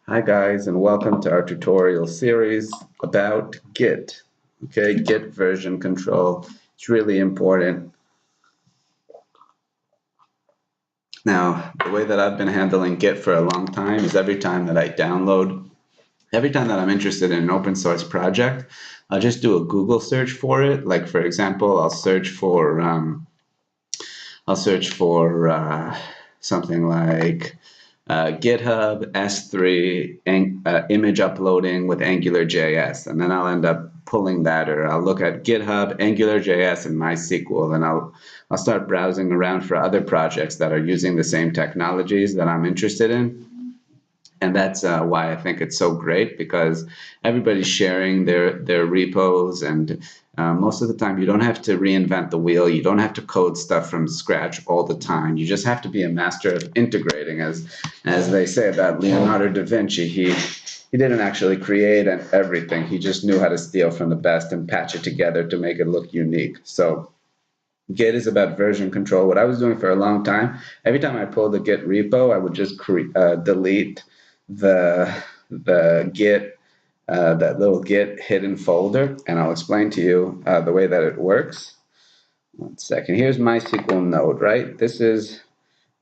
Hi guys, and welcome to our tutorial series about Git. Okay, Git version control. It's really important. Now, the way that I've been handling Git for a long time is every time that I'm interested in an open source project, I'll just do a Google search for it. Like for example, I'll search for something like GitHub S3 image uploading with AngularJS, and then I'll end up pulling that, or I'll look at GitHub, AngularJS, and MySQL, and I'll start browsing around for other projects that are using the same technologies that I'm interested in. And that's why I think it's so great, because everybody's sharing their repos, and most of the time you don't have to reinvent the wheel. You don't have to code stuff from scratch all the time. You just have to be a master of integrating, as they say about Leonardo da Vinci. He didn't actually create everything. He just knew how to steal from the best and patch it together to make it look unique. So Git is about version control. What I was doing for a long time, every time I pulled the Git repo, I would just delete the Git, that little Git hidden folder, and I'll explain to you the way that it works. One second. Here's MySQL node, right? This is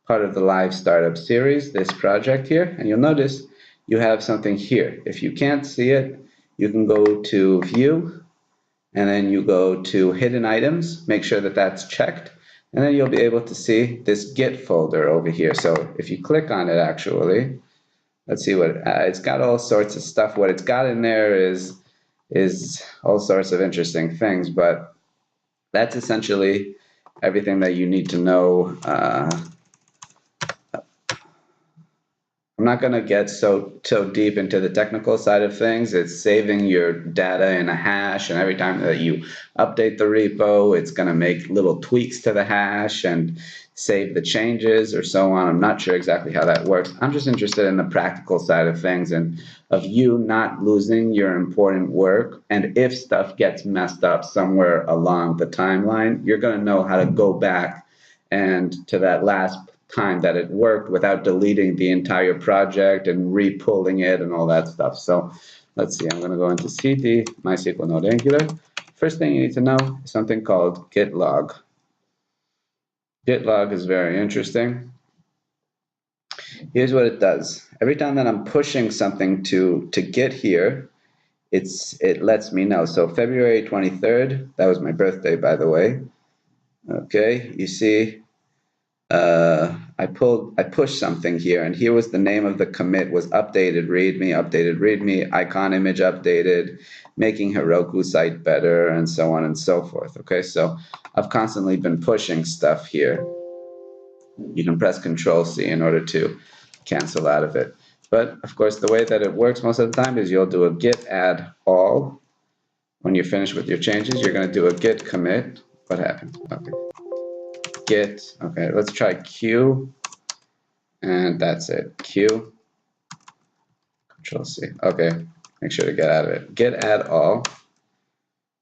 part of the live startup series, this project here, and you'll notice you have something here. If you can't see it, you can go to View, and then you go to Hidden Items. Make sure that that's checked, and then you'll be able to see this Git folder over here. So if you click on it, actually, let's see what it's got. All sorts of stuff. What it's got in there is all sorts of interesting things, but that's essentially everything that you need to know. I'm not going to get so deep into the technical side of things. It's saving your data in a hash, and every time that you update the repo, it's going to make little tweaks to the hash and save the changes or so on. I'm not sure exactly how that works. I'm just interested in the practical side of things and of you not losing your important work. And if stuff gets messed up somewhere along the timeline, you're going to know how to go back and to that last time that it worked without deleting the entire project and re-pulling it and all that stuff. So let's see, I'm going to go into CD, MySQL node Angular. First thing you need to know is something called git log. Git log is very interesting. Here's what it does. Every time that I'm pushing something to Git here, it lets me know. So February 23rd, that was my birthday, by the way. Okay, you see, I pushed something here, and here was the name of the commit was updated readme, icon image updated, making Heroku site better, and so on and so forth. Okay, so I've constantly been pushing stuff here. You can press Control-C in order to cancel out of it. But of course, the way that it works most of the time is you'll do a git add all. When you're finished with your changes, you're going to do a git commit. What happened? Okay. Git, okay, let's try Q, and that's it. Q, Control-C. Okay, make sure to get out of it. Git add all.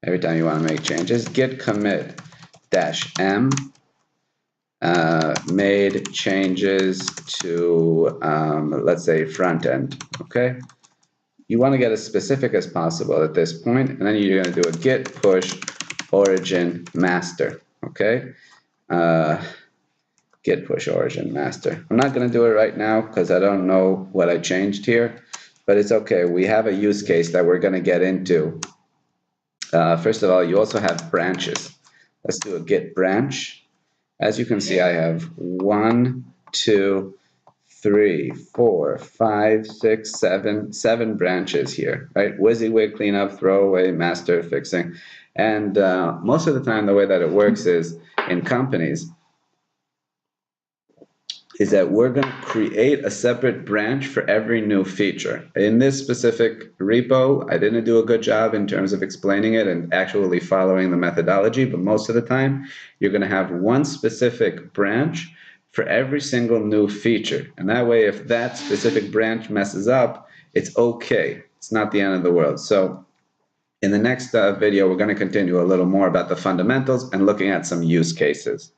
Every time you want to make changes, git commit -m, made changes to, let's say, front end. Okay, you want to get as specific as possible at this point, and then you're going to do a git push origin master. Okay. Git push origin master. I'm not going to do it right now because I don't know what I changed here, but it's okay. We have a use case that we're going to get into. First of all, you also have branches. Let's do a git branch. As you can see, I have 1, 2, 3, 4, 5, 6, 7 branches here, right? WYSIWYG, cleanup, throwaway, master, fixing. And most of the time, the way that it works is in companies is that we're going to create a separate branch for every new feature. In this specific repo, I didn't do a good job in terms of explaining it and actually following the methodology, but most of the time, you're going to have one specific branch for every single new feature. And that way, if that specific branch messes up, it's okay. It's not the end of the world. So in the next video, we're going to continue a little more about the fundamentals and looking at some use cases.